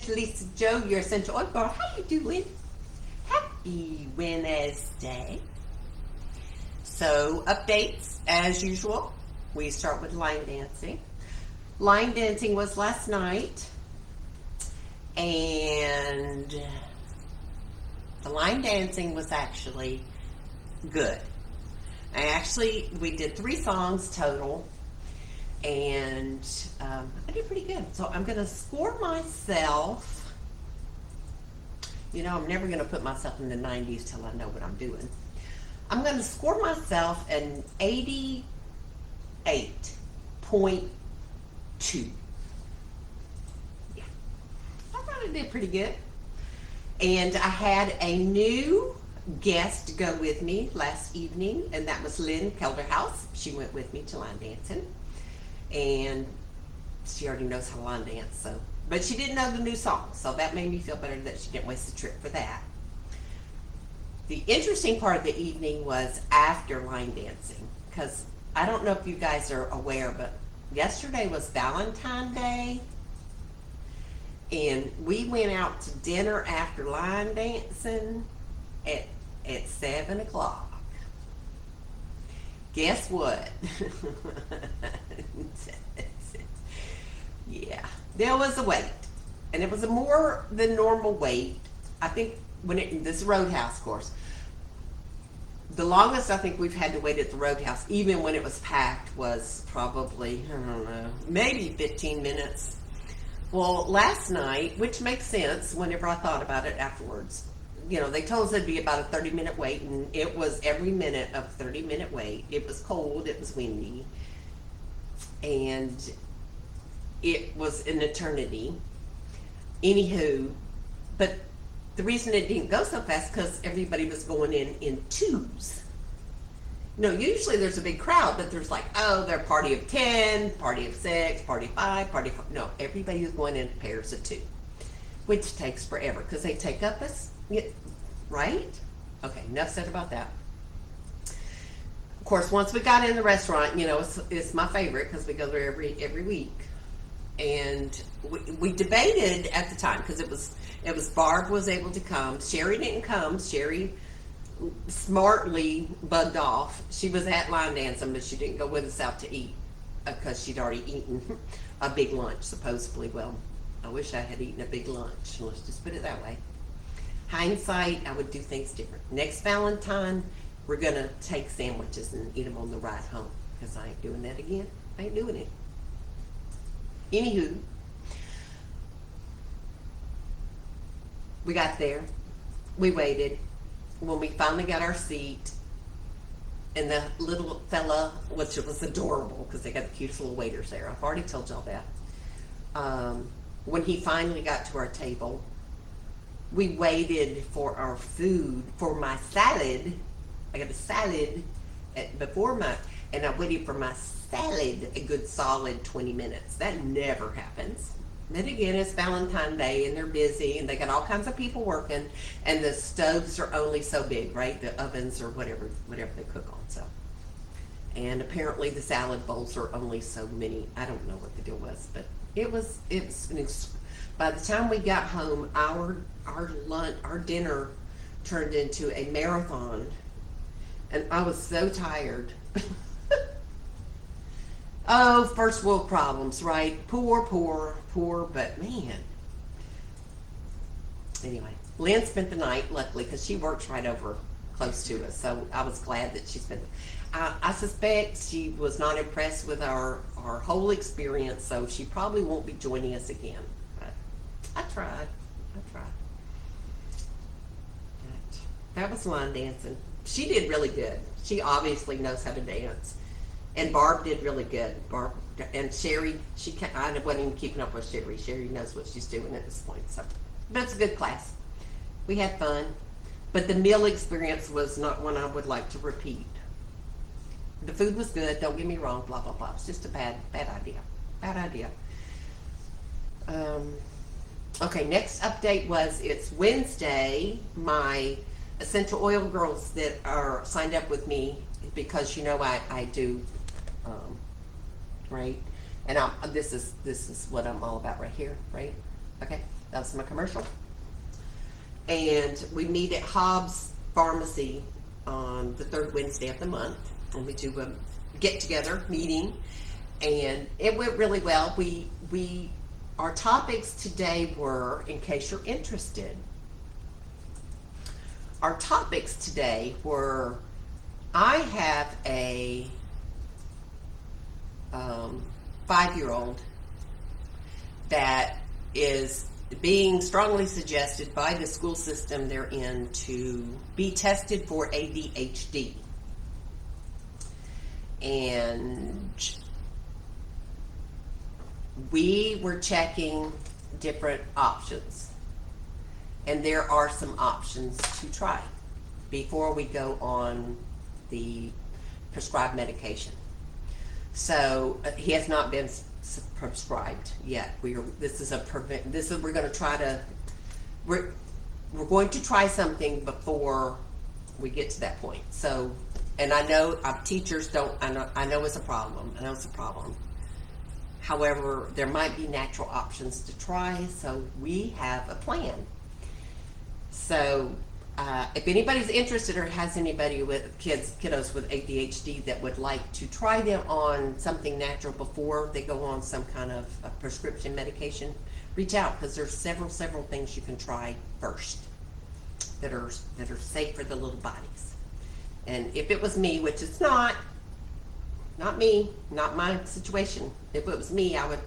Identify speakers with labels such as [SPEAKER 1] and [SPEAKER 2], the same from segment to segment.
[SPEAKER 1] Lisa Joe, your essential oil girl. How you doing? Happy Wednesday. So updates as usual. We start with line dancing. Line dancing was last night, and the line dancing was actually good. We did 3 songs total, and I did pretty good. So I'm going to score myself. You know, I'm never going to put myself in the 90s till I know what I'm doing. I'm going to score myself an 88.2. Yeah, I thought I did pretty good. And I had a new guest go with me last evening, and that was Lynn Kelderhouse. She went with me to line dancing, and she already knows how to line dance, so, but she didn't know the new song, so that made me feel better that she didn't waste the trip for that. The interesting part of the evening was after line dancing, because I don't know if you guys are aware, but yesterday was Valentine Day, and we went out to dinner after line dancing at 7 o'clock. Guess what? Yeah, there was a wait, and it was a more than normal wait. I think this Roadhouse course, the longest I think we've had to wait at the Roadhouse, even when it was packed, was probably, I don't know, maybe 15 minutes. Well, last night, which makes sense whenever I thought about it afterwards, you know, they told us it'd be about a 30-minute wait, and it was every minute of a 30-minute wait. It was cold, it was windy, and it was an eternity. Anywho, but the reason it didn't go so fast because everybody was going in twos. You know, usually there's a big crowd, but there's like, oh, they're party of 10, party of 6, party 5, party 4. No, everybody was going in pairs of 2, which takes forever because they take up us, right? Okay, enough said about that. Of course, once we got in the restaurant, you know, it's my favorite because we go there every week. And we debated at the time because it was Barb was able to come. Sherry didn't come. Sherry smartly bugged off. She was at line dancing, but she didn't go with us out to eat because she'd already eaten a big lunch, supposedly. Well, I wish I had eaten a big lunch. Let's just put it that way. Hindsight, I would do things different. Next Valentine, we're going to take sandwiches and eat them on the ride home because I ain't doing that again. I ain't doing it. Anywho, we got there. We waited. When we finally got our seat, and the little fella, which was adorable because they got the cutest little waiters there. I've already told y'all that. When he finally got to our table, we waited for our food, for my salad. I got a salad and I waited for my salad a good solid 20 minutes. That never happens. Then again, it's Valentine's Day and they're busy and they got all kinds of people working and the stoves are only so big, right? The ovens or whatever they cook on. So, and apparently the salad bowls are only so many. I don't know what the deal was, but by the time we got home, our dinner turned into a marathon, and I was so tired. Oh, first world problems, right? Poor, but man. Anyway, Lynn spent the night, luckily, because she works right over close to us, so I was glad that she spent. I suspect she was not impressed with our whole experience, so she probably won't be joining us again. But I tried. But that was line dancing. She did really good. She obviously knows how to dance. And Barb did really good. Barb and Sherry, I wasn't even keeping up with Sherry. Sherry knows what she's doing at this point. So, but it's a good class. We had fun, but the meal experience was not one I would like to repeat. The food was good. Don't get me wrong. Blah blah blah. It's just a bad idea. Bad idea. Okay. Next update was it's Wednesday. My essential oil girls that are signed up with me because you know I do. Right, and this is what I'm all about right here, right? Okay, That's my commercial. And we meet at Hobb's Pharmacy on the third Wednesday of the month, and we do a get-together meeting, and it went really well. Our topics today were, in case you're interested, our topics today were, I have a 5-year-old that is being strongly suggested by the school system they're in to be tested for ADHD. And we were checking different options. And there are some options to try before we go on the prescribed medication. So he has not been prescribed yet. We're going to try something before we get to that point. So, and I know teachers don't. I know it's a problem. I know it's a problem. However, there might be natural options to try. So we have a plan. So, if anybody's interested or has anybody with kiddos with ADHD that would like to try them on something natural before they go on some kind of a prescription medication, reach out, because there's several things you can try first that are safe for the little bodies. And if it was me, which it's not me, not my situation. If it was me, I would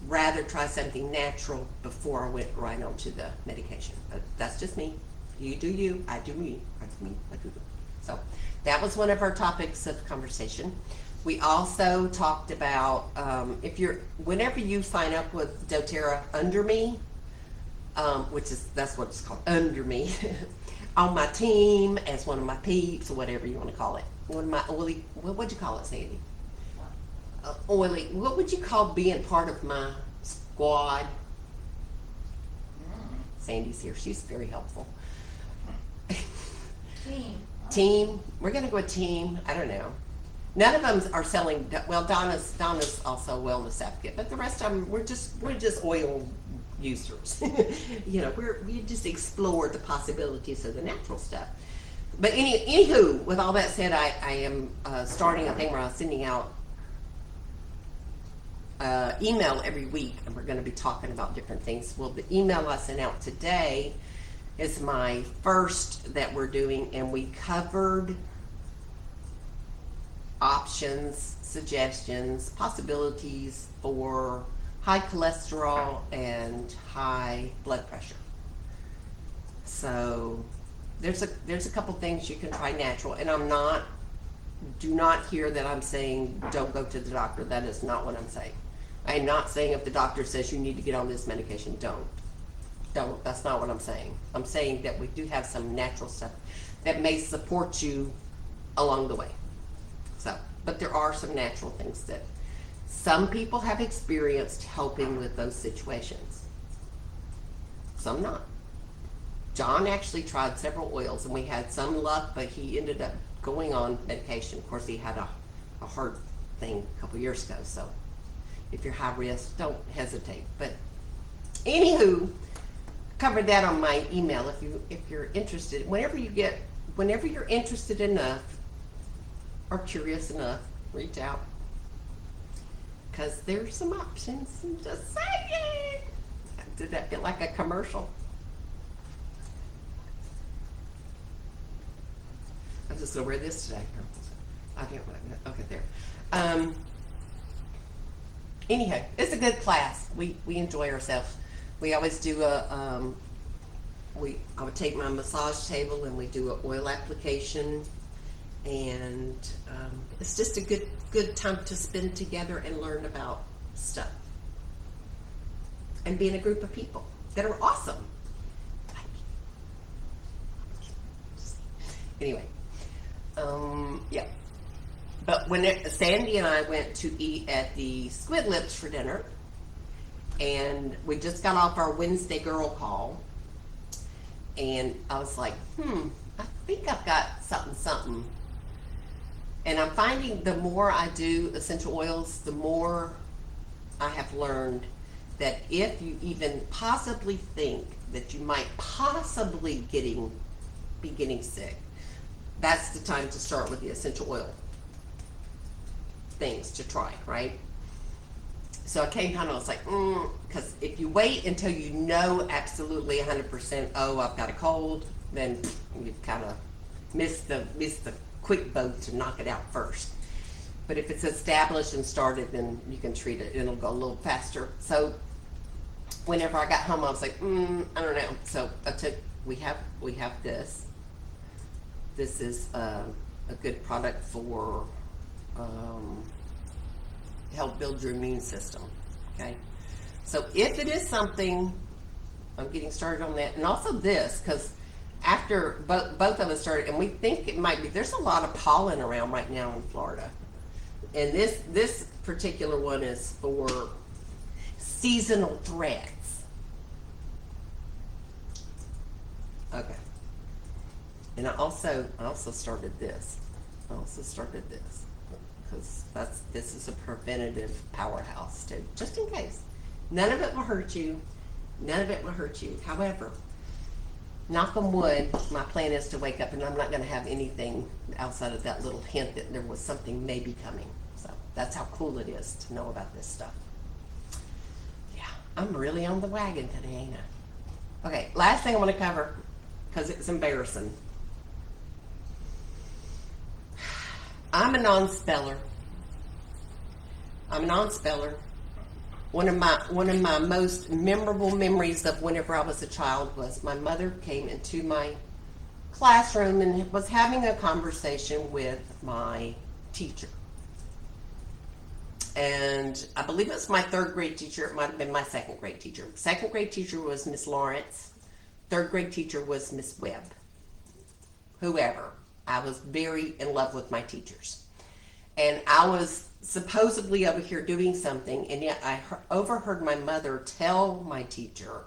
[SPEAKER 1] rather try something natural before I went right on to the medication. But that's just me. You do you, I do me. I do me, I do me. So that was one of our topics of conversation. We also talked about whenever you sign up with doTERRA under me, that's what it's called, under me, on my team as one of my peeps or whatever you want to call it. One of my oily, what would you call it, Sandy? Oily. What would you call being part of my squad? Sandy's here. She's very helpful. Team. We're going to go with team. I don't know. None of them are selling. Well, Donna's also a wellness advocate, but the rest of them we're just oil users. We just explore the possibilities of the natural stuff. But anywho, with all that said, I am starting a thing where I'm sending out email every week, and we're going to be talking about different things. Well, the email I sent out today is my first that we're doing, and we covered options, suggestions, possibilities for high cholesterol and high blood pressure. So there's a couple things you can try natural, and do not hear that I'm saying don't go to the doctor. That is not what I'm saying. I'm not saying if the doctor says you need to get on this medication, don't. That's not what I'm saying. I'm saying that we do have some natural stuff that may support you along the way. So, but there are some natural things that some people have experienced helping with those situations. Some not. John actually tried several oils, and we had some luck, but he ended up going on medication. Of course, he had a heart thing a couple years ago, so if you're high risk, don't hesitate. But anywho, covered that on my email. If you're interested, whenever you're interested enough or curious enough, reach out, because there's some options. I'm just saying. Did that feel like a commercial? I'm just gonna wear this today. Okay, there. Anyhow, it's a good class. We enjoy ourselves. We always do I would take my massage table and we do an oil application, and it's just a good time to spend together and learn about stuff and be in a group of people that are awesome. Anyway, yeah. But when Sandy and I went to eat at the Squid Lips for dinner, and we just got off our Wednesday girl call, and I was like, I think I've got something. And I'm finding the more I do essential oils, the more I have learned that if you even possibly think that you might possibly be getting sick, that's the time to start with the essential oil things to try, right? So I came home and I was like, because if you wait until you know absolutely 100%, oh, I've got a cold, then you've kind of missed the quick boat to knock it out first. But if it's established and started, then you can treat it. It'll go a little faster. So whenever I got home, I was like, I don't know. So we have this. This is a good product for help build your immune system. Okay. So if it is something, I'm getting started on that, and also this, because after both of us started, and we think it might be, there's a lot of pollen around right now in Florida. And this particular one is for seasonal threats. Okay. And I also started this. Because this is a preventative powerhouse too, just in case. None of it will hurt you. However, knock on wood, my plan is to wake up and I'm not going to have anything outside of that little hint that there was something maybe coming. So that's how cool it is to know about this stuff. Yeah, I'm really on the wagon today, ain't I? Okay, last thing I want to cover, because it's embarrassing. I'm a non-speller. One of my most memorable memories of whenever I was a child was my mother came into my classroom and was having a conversation with my teacher. And I believe it was my third grade teacher. It might have been my second grade teacher. Second grade teacher was Miss Lawrence. Third grade teacher was Miss Webb. Whoever. I was very in love with my teachers. And I was supposedly over here doing something, and yet I overheard my mother tell my teacher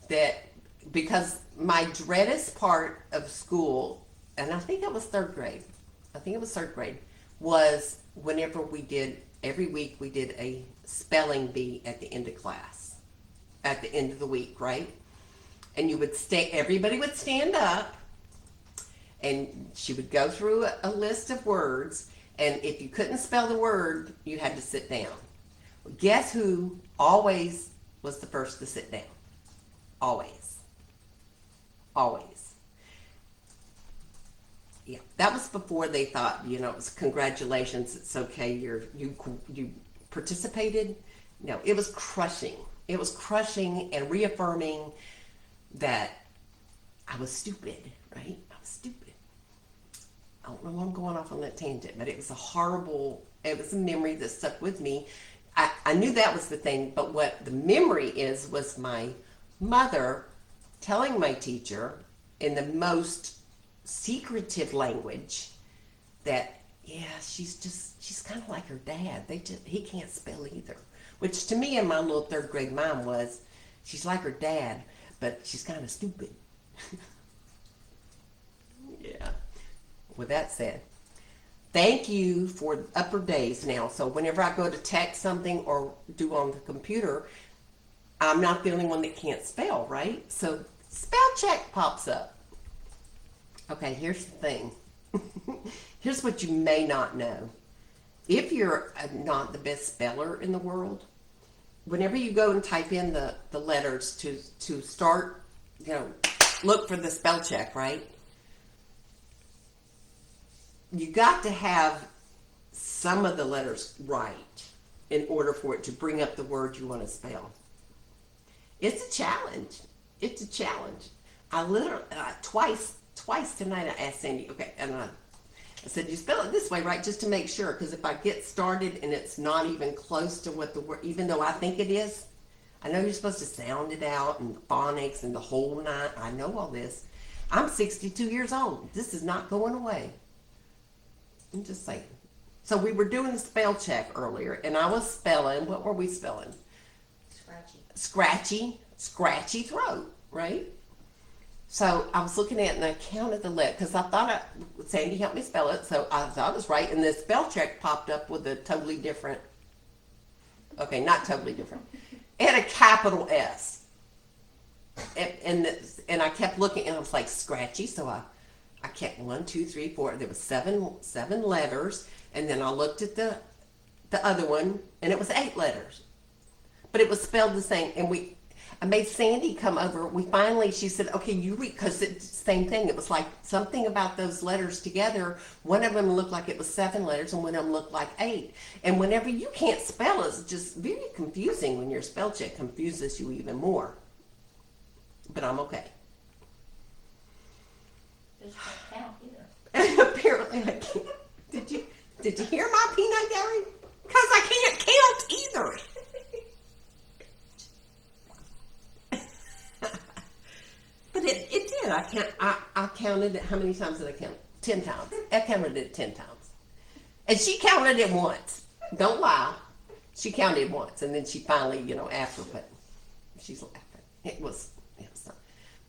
[SPEAKER 1] that, because my dreadest part of school, and I think it was third grade, was whenever every week we did a spelling bee at the end of class, at the end of the week, right? And everybody would stand up, and she would go through a list of words, and if you couldn't spell the word, you had to sit down. Guess who always was the first to sit down? Always. Yeah, that was before they thought, it was congratulations, it's okay, you participated. No, it was crushing. It was crushing and reaffirming that I was stupid, right? I was stupid. I don't know why I'm going off on that tangent, but it was a memory that stuck with me. I knew that was the thing, but what the memory was my mother telling my teacher in the most secretive language that, yeah, she's kind of like her dad. He can't spell either. Which to me in my little third grade mind was, she's like her dad, but she's kind of stupid. Yeah. With that said, thank you for upper days now. So whenever I go to text something or do on the computer, I'm not the only one that can't spell, right? So spell check pops up. Okay, here's the thing. Here's what you may not know. If you're not the best speller in the world, whenever you go and type in the letters to start, look for the spell check, right? You got to have some of the letters right in order for it to bring up the word you want to spell. It's a challenge. I literally, twice tonight I asked Sandy, okay, and I said, you spell it this way, right? Just to make sure, because if I get started and it's not even close to what the word, even though I think it is, I know you're supposed to sound it out and phonics and the whole nine. I know all this. I'm 62 years old. This is not going away. I'm just saying. So we were doing the spell check earlier, and I was spelling. What were we spelling? Scratchy throat, right? So I was looking at it, and I counted the letters, because I thought Sandy helped me spell it, so I thought it was right, and the spell check popped up with a totally different, okay, not totally different. It had a capital S. And I kept looking, and I was like, Scratchy. So I kept 1, 2, 3, 4. There was seven letters, and then I looked at the other one, and it was 8 letters, but it was spelled the same. And I made Sandy come over. She said, okay, you read, because it's the same thing. It was like something about those letters together. One of them looked like it was 7 letters, and one of them looked like 8. And whenever you can't spell, it's just very confusing. When your spell check confuses you even more. But I'm okay.
[SPEAKER 2] Just can't count either.
[SPEAKER 1] Apparently I can't. Did you hear my peanut gallery? Because I can't count either. But it did. I counted it. How many times did I count? 10 times. I counted it 10 times. And she counted it once. Don't lie. She counted it once, and then she finally, after, but she's laughing. It was not.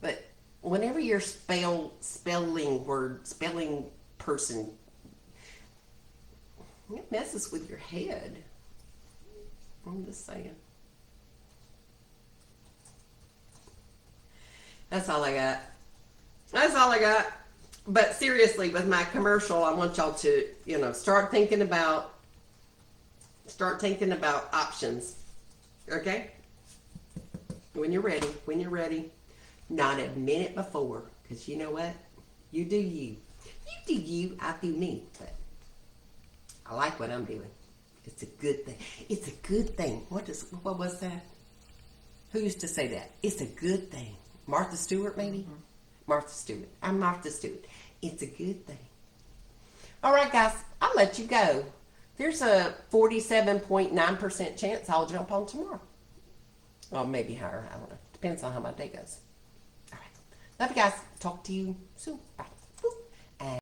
[SPEAKER 1] But whenever you're spelling person, it messes with your head. I'm just saying. That's all I got. That's all I got. But seriously, with my commercial, I want y'all to, start thinking about options. Okay? When you're ready. Not a minute before. Because you know what? You do you. You do you, I do me. But I like what I'm doing. It's a good thing. It's a good thing. What was that? Who used to say that? It's a good thing. Martha Stewart, maybe? Mm-hmm. Martha Stewart. I'm Martha Stewart. It's a good thing. All right, guys. I'll let you go. There's a 47.9% chance I'll jump on tomorrow. Well, maybe higher. I don't know. Depends on how my day goes. All right. Love you guys. Talk to you soon.